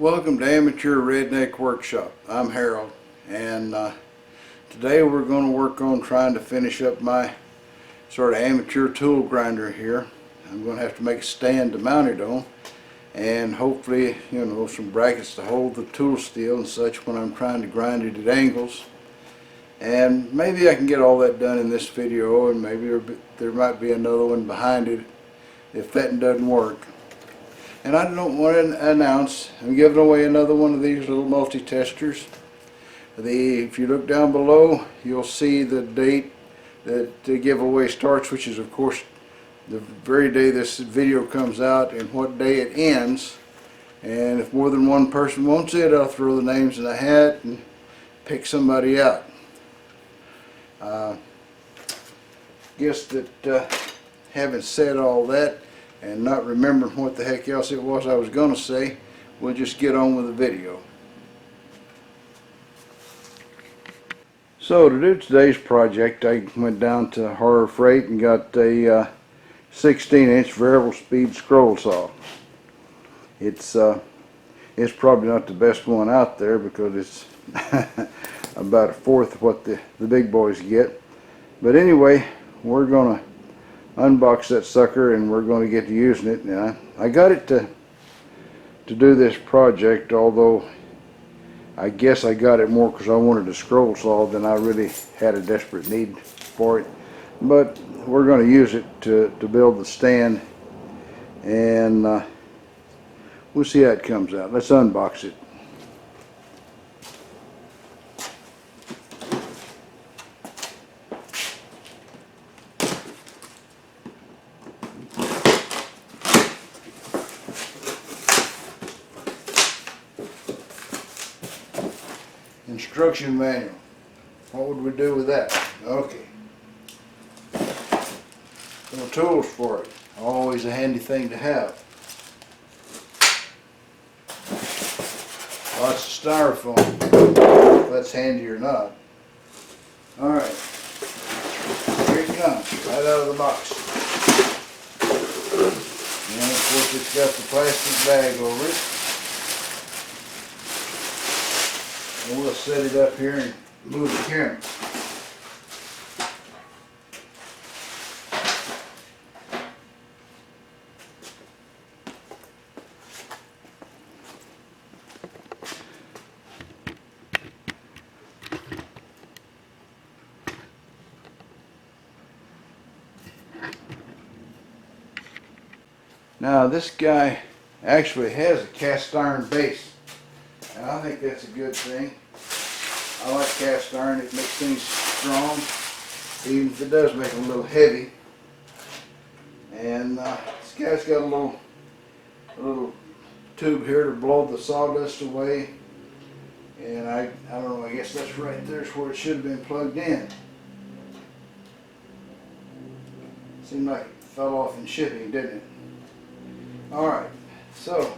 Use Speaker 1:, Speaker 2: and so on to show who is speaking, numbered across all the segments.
Speaker 1: Welcome to Amateur Redneck Workshop. I'm Harold, and today we're going to work on trying to finish up my sort of amateur tool grinder here. I'm going to have to make a stand to mount it on, and hopefully, you know, some brackets to hold the tool steel and such when I'm trying to grind it at angles. And maybe I can get all that done in this video, and maybe there might be another one behind it if that doesn't work. And I don't want to announce, I'm giving away another one of these little multi-testers. If you look down below, you'll see the date that the giveaway starts, which is of course the very day this video comes out, and what day it ends. And if more than one person wants it, I'll throw the names in a hat and pick somebody out. Guess that having said all that, and not remembering what the heck else it was I was going to say, we'll just get on with the video. So to do today's project, I went down to Harbor Freight and got a 16-inch variable speed scroll saw. It's probably not the best one out there because it's about a fourth of what the big boys get. But anyway, we're going to unbox that sucker and we're going to get to using it. Now, I got it to do this project, although I guess I got it more because I wanted a scroll saw than I really had a desperate need for it. But we're going to use it to build the stand, and we'll see how it comes out. Let's unbox it. Instruction manual. What would we do with that? Okay. Some tools for it. Always a handy thing to have. Lots of styrofoam. If that's handy or not. Alright. Here it comes. Right out of the box. And of course it's got the plastic bag over it. And we'll set it up here and move the camera. Now this guy actually has a cast iron base. And I think that's a good thing. I like cast iron. It makes things strong, even if it does make them a little heavy. And this guy's got a little tube here to blow the sawdust away. And I don't know, I guess that's right there's where it should have been plugged in. Seemed like it fell off in shipping, didn't it? Alright, so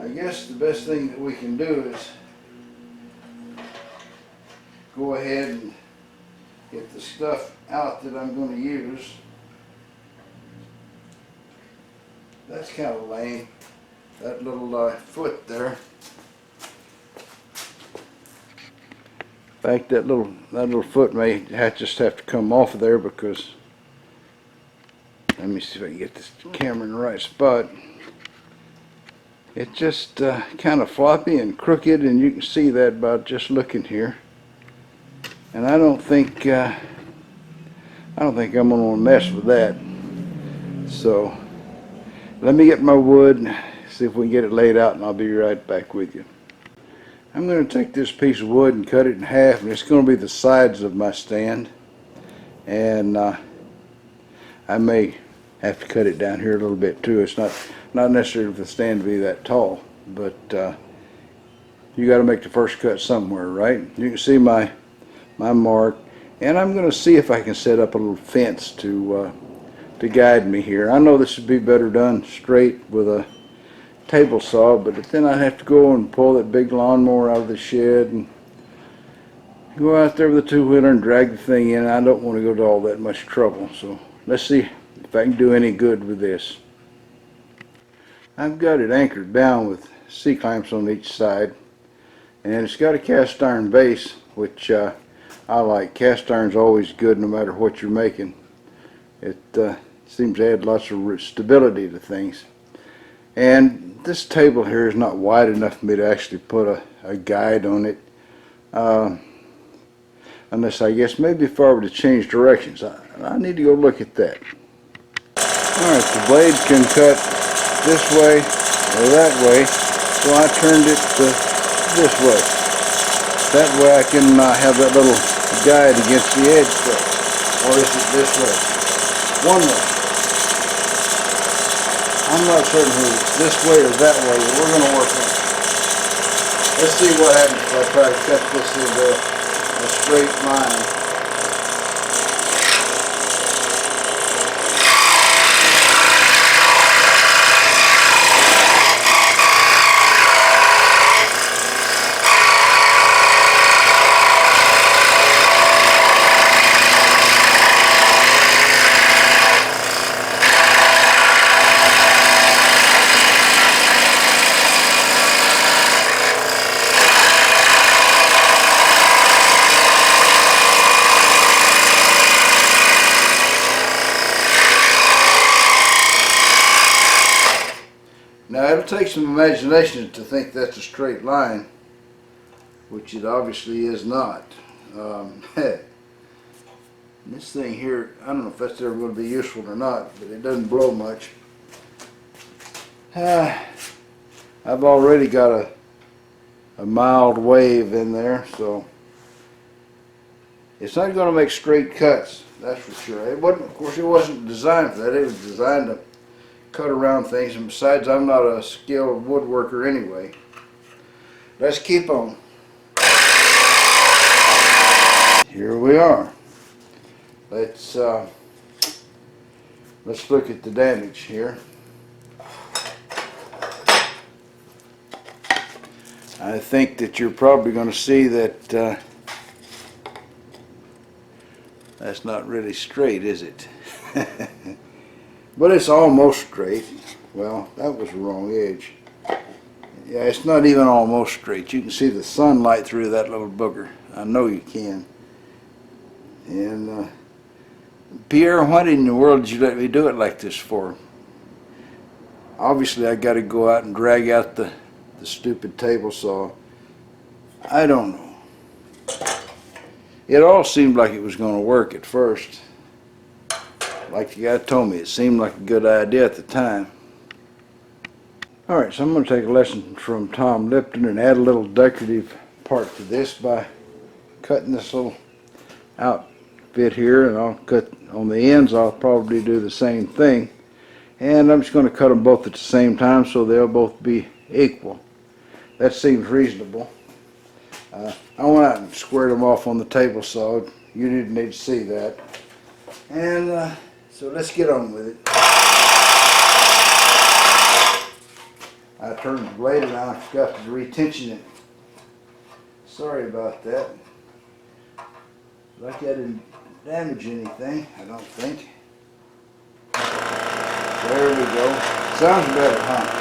Speaker 1: I guess the best thing that we can do is go ahead and get the stuff out that I'm going to use. That's kind of lame, that little foot there. In fact, that little foot may just have to come off of there because, let me see if I can get this camera in the right spot. It's just kind of floppy and crooked, and you can see that by just looking here. And I don't think I'm going to want to mess with that. So let me get my wood and see if we can get it laid out, and I'll be right back with you. I'm going to take this piece of wood and cut it in half, and it's going to be the sides of my stand. And I may have to cut it down here a little bit too. It's not necessary for the stand to be that tall, but you got to make the first cut somewhere, right? You can see my mark, and I'm going to see if I can set up a little fence to guide me here. I know this would be better done straight with a table saw, but then I'd have to go and pull that big lawnmower out of the shed and go out there with a two-wheeler and drag the thing in. I don't want to go to all that much trouble, so let's see if I can do any good with this. I've got it anchored down with C-clamps on each side, and it's got a cast iron base, which I like. Cast iron's always good no matter what you're making. It seems to add lots of stability to things. And this table here is not wide enough for me to actually put a guide on it, unless I guess maybe if I were to change directions. I need to go look at that. Alright, the blade can cut this way or that way, so I turned it this way. That way I can have that little guide against the edge. Or is it this way? One way. I'm not certain whether it's this way or that way, but we're going to work on it. Let's see what happens if I try to cut this into a straight line. Now it'll take some imagination to think that's a straight line, which it obviously is not. This thing here, I don't know if that's ever going to be useful or not, but it doesn't blow much. I've already got a mild wave in there, so it's not going to make straight cuts, that's for sure. It wasn't, of course, it wasn't designed for that. It was designed to cut around things, and besides, I'm not a skilled woodworker anyway. Let's keep on. Here we are. Let's look at the damage here. I think that you're probably going to see that that's not really straight, is it? But it's almost straight. Well, that was the wrong edge. Yeah, it's not even almost straight. You can see the sunlight through that little booger. I know you can. And Pierre, what in the world did you let me do it like this for? Obviously I got to go out and drag out the stupid table saw. I don't know. It all seemed like it was going to work at first. Like the guy told me, it seemed like a good idea at the time. Alright, so I'm going to take a lesson from Tom Lipton and add a little decorative part to this by cutting this little outfit here, and I'll cut on the ends. I'll probably do the same thing, and I'm just going to cut them both at the same time so they'll both be equal. That seems reasonable. I went out and squared them off on the table saw. You didn't need to see that. And so let's get on with it. I turned the blade around, I forgot to retension it. Sorry about that. Like I didn't damage anything, I don't think. There we go. Sounds better, huh?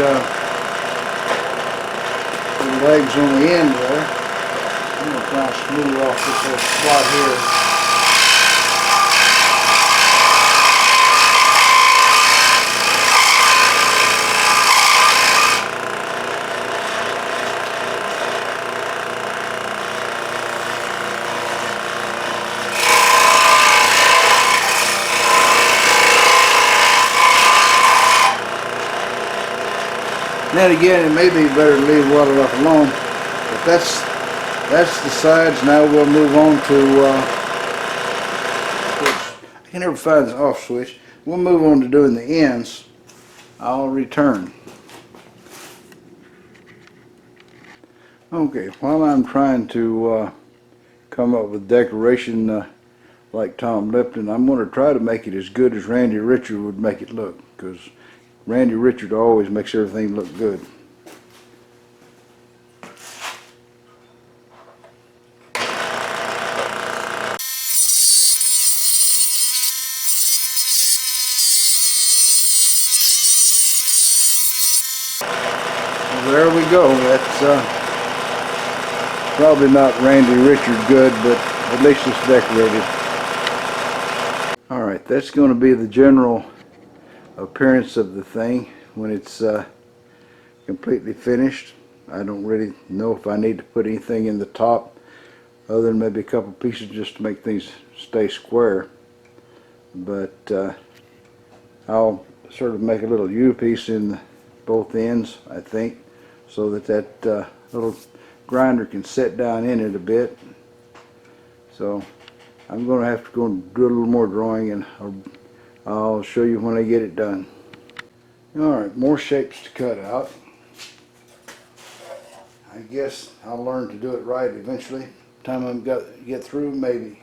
Speaker 1: The legs on the end there. I'm going to try and smooth off this little spot here. Then again, it may be better to leave well enough alone. But that's the sides. Now we'll move on to, I can never find the off switch. We'll move on to doing the ends. I'll return. Okay, while I'm trying to come up with decoration like Tom Lipton, I'm going to try to make it as good as Randy Richard would make it look, because Randy Richard always makes everything look good. there we go. That's probably not Randy Richard good, but at least it's decorated. Alright, that's going to be the general appearance of the thing when it's completely finished. I don't really know if I need to put anything in the top other than maybe a couple pieces just to make things stay square. But I'll sort of make a little U piece in both ends, I think, so that that little grinder can set down in it a bit. So I'm going to have to go and do a little more drawing, and I'll show you when I get it done. Alright, more shapes to cut out. I guess I'll learn to do it right eventually. Time I'm got to get through, maybe.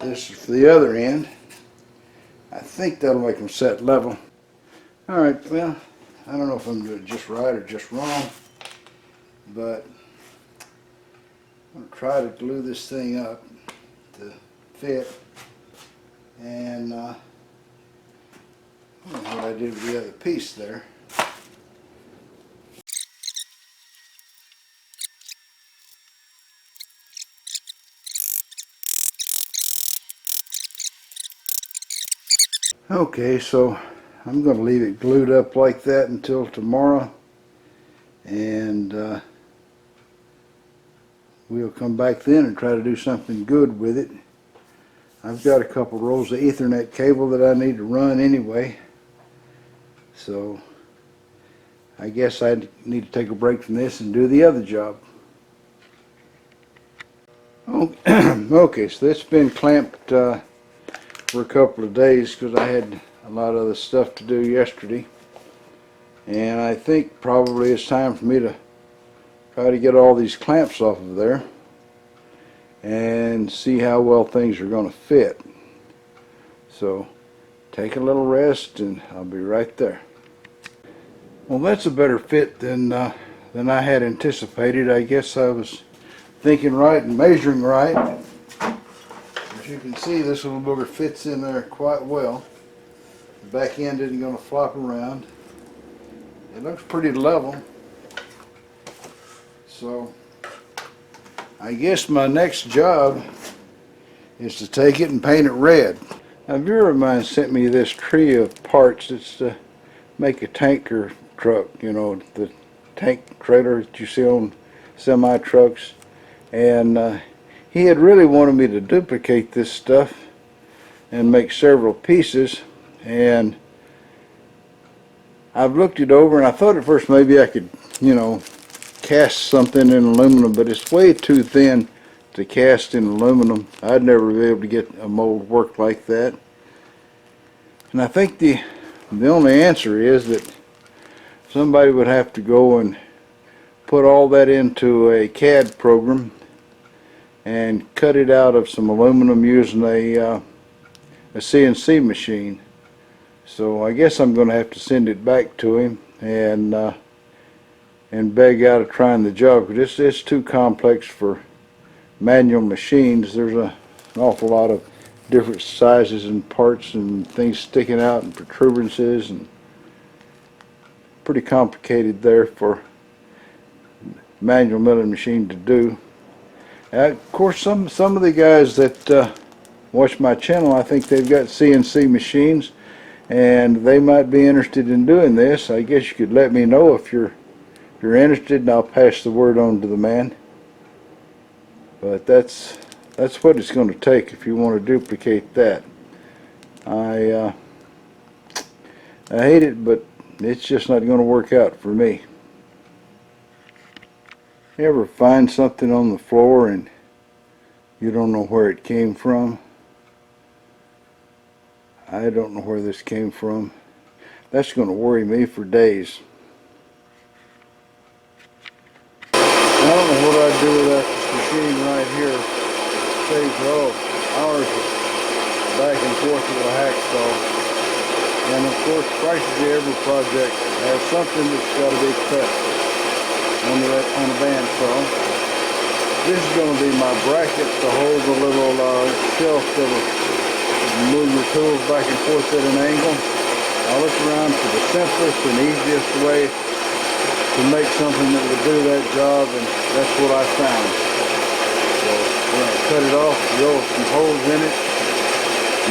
Speaker 1: This is for the other end. I think that'll make them set level. Alright, well, I don't know if I'm doing it just right or just wrong, but I'm going to try to glue this thing up to fit. And I don't know what I did with the other piece there. Okay, so I'm going to leave it glued up like that until tomorrow, and we'll come back then and try to do something good with it. I've got a couple rolls of Ethernet cable that I need to run anyway, so I guess I need to take a break from this and do the other job. Okay, so it's been clamped for a couple of days because I had a lot of other stuff to do yesterday, and I think probably it's time for me to try to get all these clamps off of there and see how well things are going to fit. So take a little rest and I'll be right there. Well, that's a better fit than I had anticipated. I guess I was thinking right and measuring right. As you can see, this little booger fits in there quite well. The back end isn't going to flop around. It looks pretty level. So I guess my next job is to take it and paint it red. Now, a viewer of mine sent me this tree of parts. It's to make a tanker truck, you know, the tank trailer that you see on semi trucks. And he had really wanted me to duplicate this stuff and make several pieces, and I've looked it over, and I thought at first maybe I could, you know, cast something in aluminum, but it's way too thin to cast in aluminum. I'd never be able to get a mold work like that. And I think the only answer is that somebody would have to go and put all that into a CAD program and cut it out of some aluminum using a CNC machine. So I guess I'm going to have to send it back to him and beg out of trying the job, because it's too complex for manual machines. There's an awful lot of different sizes and parts and things sticking out and protuberances, and pretty complicated there for manual milling machine to do. Of course, some of the guys that watch my channel, I think they've got CNC machines, and they might be interested in doing this. I guess you could let me know if you're interested, and I'll pass the word on to the man. But that's what it's going to take if you want to duplicate that. I hate it, but it's just not going to work out for me. You ever find something on the floor and you don't know where it came from? I don't know where this came from. That's going to worry me for days. I don't know what I'd do without this machine right here. It saves hours of back and forth with a hacksaw. And of course, practically every project has something that's got to be cut. on the bandsaw. This is going to be my bracket to hold the little shelf that'll move your tools back and forth at an angle. I looked around for the simplest and easiest way to make something that would do that job, and that's what I found. So we're going to cut it off, drill some holes in it,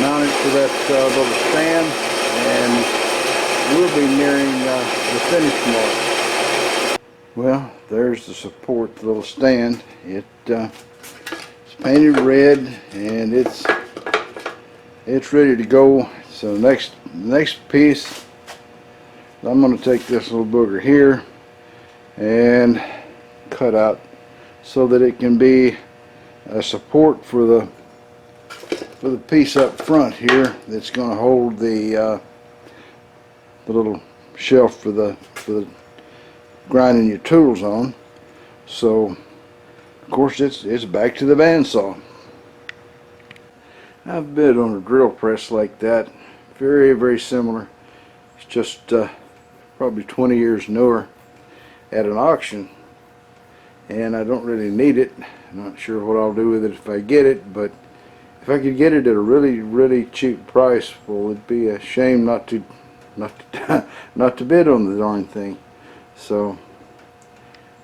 Speaker 1: mount it to that little stand, and we'll be nearing the finish mark. Well, there's the support, the little stand. It's painted red, and it's ready to go. So next piece, I'm going to take this little booger here and cut out so that it can be a support for the piece up front here that's going to hold the little shelf for the grinding your tools on. So of course it's back to the bandsaw. I've bid on a drill press like that, very similar. It's just probably 20 years newer, at an auction, and I don't really need it. I'm not sure what I'll do with it if I get it, but if I could get it at a really cheap price, well, it'd be a shame not to bid on the darn thing. So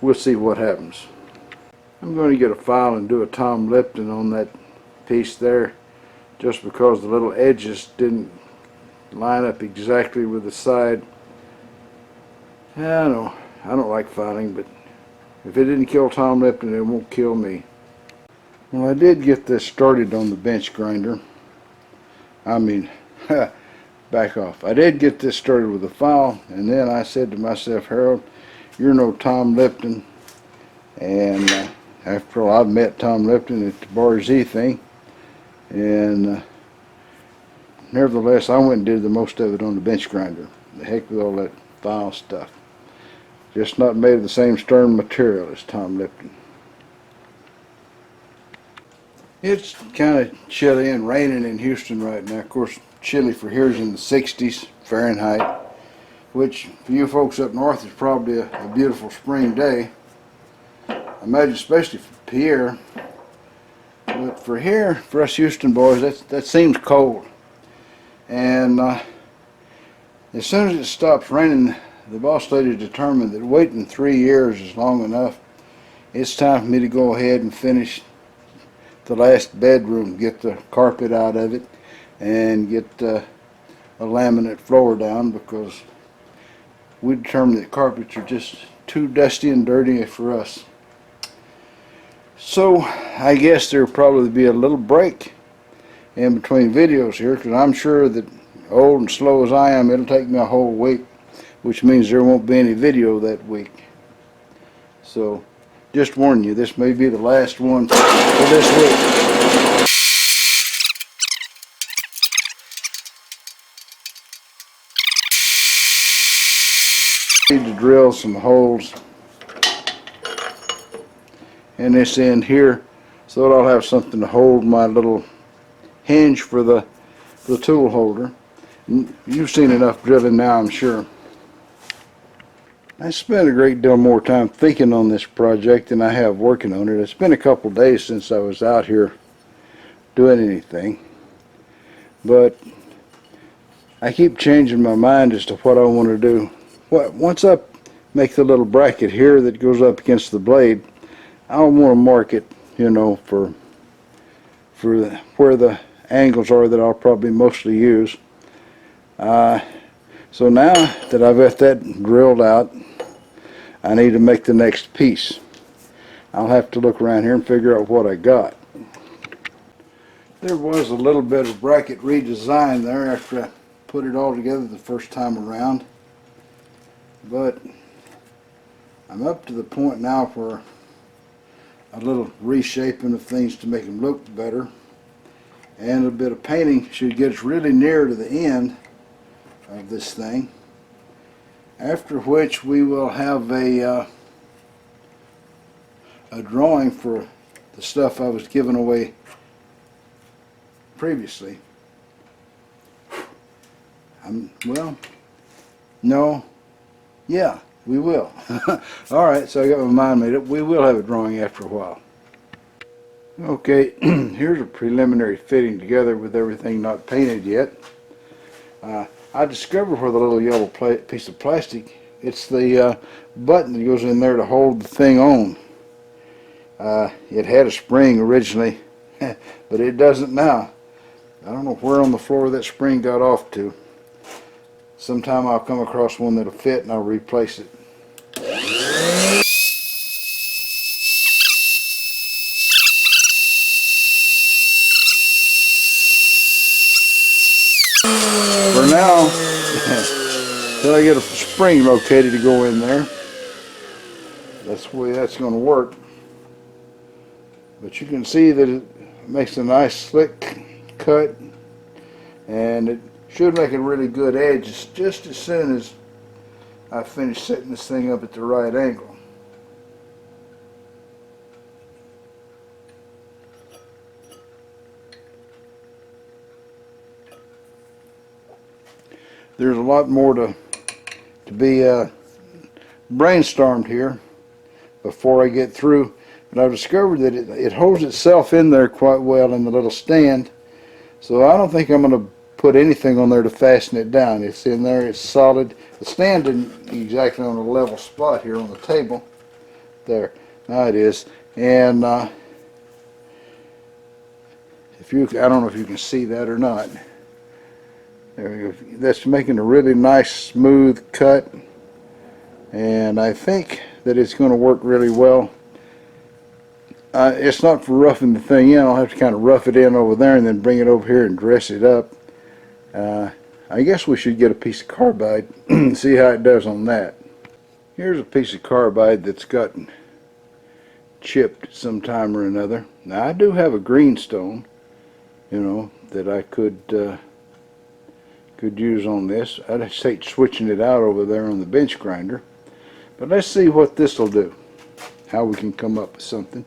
Speaker 1: we'll see what happens. I'm going to get a file and do a Tom Lipton on that piece there, just because the little edges didn't line up exactly with the side. I don't like filing, but if it didn't kill Tom Lipton, it won't kill me. Well, I did get this started on the bench grinder. I mean, back off. I did get this started with a file, and then I said to myself, Harold, you're no Tom Lipton. And after all, I've met Tom Lipton at the Bar Z thing, and nevertheless, I went and did the most of it on the bench grinder. The heck with all that file stuff. Just not made of the same stern material as Tom Lipton. It's kind of chilly and raining in Houston right now. Of course, chilly for here is in the 60s Fahrenheit, which for you folks up north is probably a beautiful spring day. I imagine especially for Pierre. But for here, for us Houston boys, that seems cold. And as soon as it stops raining, the boss lady determined that waiting 3 years is long enough. It's time for me to go ahead and finish the last bedroom, get the carpet out of it, and get a laminate floor down, because we determined that carpets are just too dusty and dirty for us. So I guess there'll probably be a little break in between videos here, because I'm sure that old and slow as I am, it'll take me a whole week, which means there won't be any video that week. So just warn you, this may be the last one for this week. Need to drill some holes in this end here so that I'll have something to hold my little hinge for the tool holder. You've seen enough drilling now, I'm sure. I spent a great deal more time thinking on this project than I have working on it. It's been a couple days since I was out here doing anything, but I keep changing my mind as to what I want to do. Once I make the little bracket here that goes up against the blade, I want to mark it, you know, for where the angles are that I'll probably mostly use. So now that I've got that drilled out, I need to make the next piece. I'll have to look around here and figure out what I got. There was a little bit of bracket redesign there after I put it all together the first time around, but I'm up to the point now where a little reshaping of things to make them look better, and a bit of painting should get us really near to the end of this thing, after which we will have a drawing for the stuff I was giving away previously. Well, no, yeah, we will. Alright, so I got my mind made up. We will have a drawing after a while. Okay, here's a preliminary fitting together with everything not painted yet. I discovered where the little yellow piece of plastic, it's the button that goes in there to hold the thing on. It had a spring originally, but it doesn't now. I don't know where on the floor that spring got off to. Sometime I'll come across one that'll fit and I'll replace it. For now, until I get a spring located to go in there, that's the way that's going to work. But you can see that it makes a nice slick cut, and it should make a really good edge just as soon as I finish setting this thing up at the right angle. There's a lot more to be brainstormed here before I get through, but I've discovered that it holds itself in there quite well in the little stand, so I don't think I'm going to put anything on there to fasten it down. It's in there, it's solid. The stand isn't exactly on a level spot here on the table. There, now it is. And I don't know if you can see that or not. There we go. That's making a really nice smooth cut, and I think that it's going to work really well. It's not for roughing the thing in. I'll have to kind of rough it in over there and then bring it over here and dress it up. I guess we should get a piece of carbide and see how it does on that. Here's a piece of carbide that's gotten chipped sometime or another. Now I do have a greenstone, you know, that I could use on this. I'd hate switching it out over there on the bench grinder. But let's see what this will do. How we can come up with something.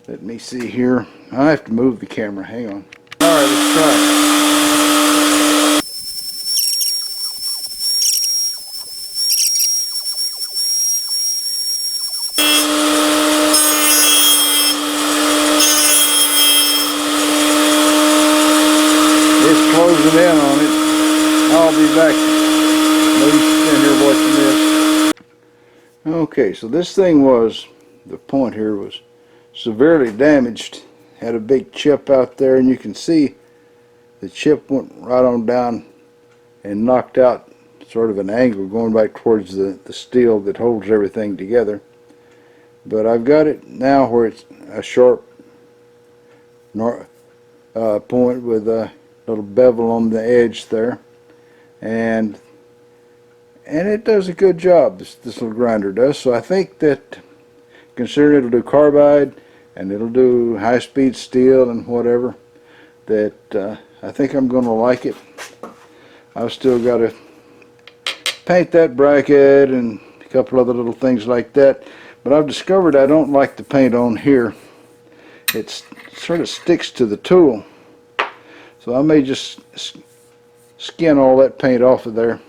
Speaker 1: Let me see here. I have to move the camera. Hang on. Alright, let's try it. It's closing in on it. I'll be back. Maybe stand here watching this. Okay, so this thing was, the point here was severely damaged. Had a big chip out there, and you can see the chip went right on down and knocked out sort of an angle going back towards the steel that holds everything together. But I've got it now where it's a sharp point with a little bevel on the edge there, and it does a good job, this little grinder does. So I think that, considering it'll do carbide and it'll do high-speed steel and whatever, that I think I'm going to like it. I've still got to paint that bracket and a couple other little things like that, but I've discovered I don't like the paint on here. It sort of sticks to the tool, so I may just skin all that paint off of there.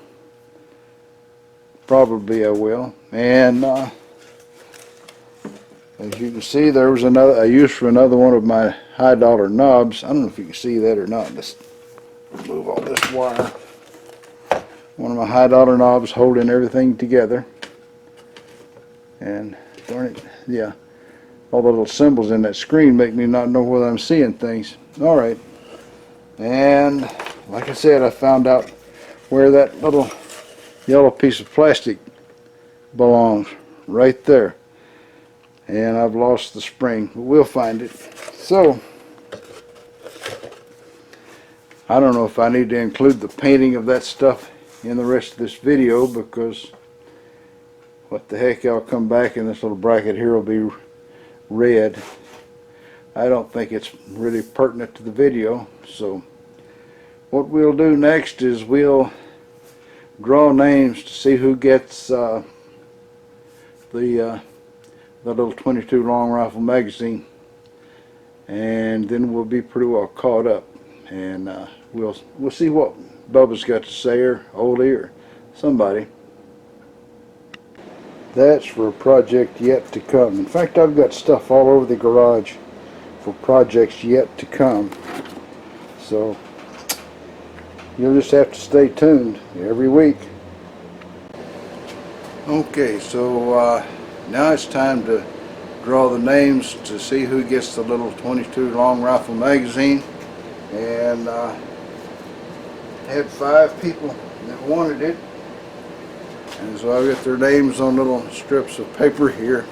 Speaker 1: Probably I will. And as you can see, there was a use for another one of my high dollar knobs. I don't know if you can see that or not. Let's move all this wire. One of my high dollar knobs holding everything together. And darn it, yeah, all the little symbols in that screen make me not know whether I'm seeing things. Alright, and like I said, I found out where that little yellow piece of plastic belongs, right there. And I've lost the spring, but we'll find it. So I don't know if I need to include the painting of that stuff in the rest of this video, because what the heck, I'll come back and this little bracket here will be red. I don't think it's really pertinent to the video. So what we'll do next is we'll draw names to see who gets the little 22 long rifle magazine, and then we'll be pretty well caught up, and we'll see what Bubba's got to say, or Oldie or somebody. That's for a project yet to come. In fact, I've got stuff all over the garage for projects yet to come. So you'll just have to stay tuned every week. Okay, so now it's time to draw the names to see who gets the little 22 long rifle magazine. And had 5 people that wanted it. And so I've got their names on little strips of paper here.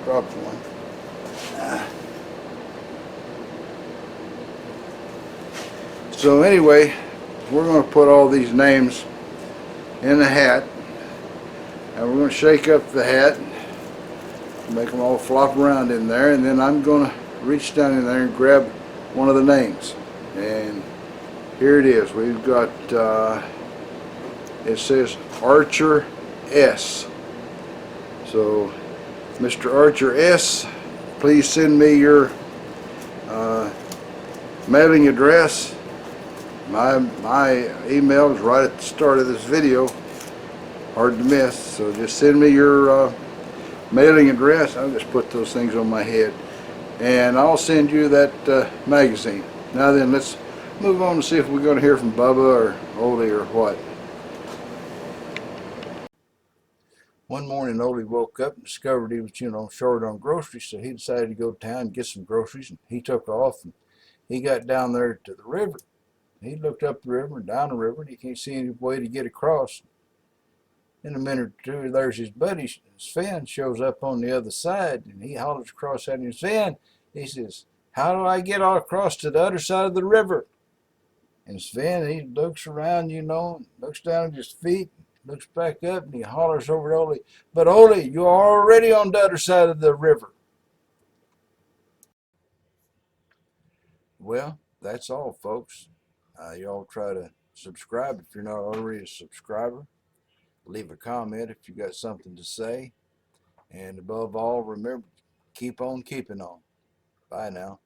Speaker 1: Dropped one. So anyway, we're going to put all these names in a hat, and we're going to shake up the hat, make them all flop around in there, and then I'm going to reach down in there and grab one of the names. And here it is. We've got, it says Archer S. So, Mr. Archer S, please send me your mailing address. My email is right at the start of this video, hard to miss. So just send me your mailing address. I'll just put those things on my head, and I'll send you that magazine. Now then, let's move on to see if we're going to hear from Bubba or Ole or what. One morning, Ole woke up and discovered he was, short on groceries, so he decided to go to town and get some groceries, and he took off, and he got down there to the river. He looked up the river and down the river, and he can't see any way to get across. In a minute or two, there's his buddy, Sven, shows up on the other side, and he hollers across at him. Sven, he says, "How do I get all across to the other side of the river?" And Sven, he looks around, looks down at his feet, looks back up, and he hollers over to Ole, "But Ole, you're already on the other side of the river." Well, that's all, folks. Y'all try to subscribe if you're not already a subscriber. Leave a comment if you got something to say. And above all, remember, keep on keeping on. Bye now.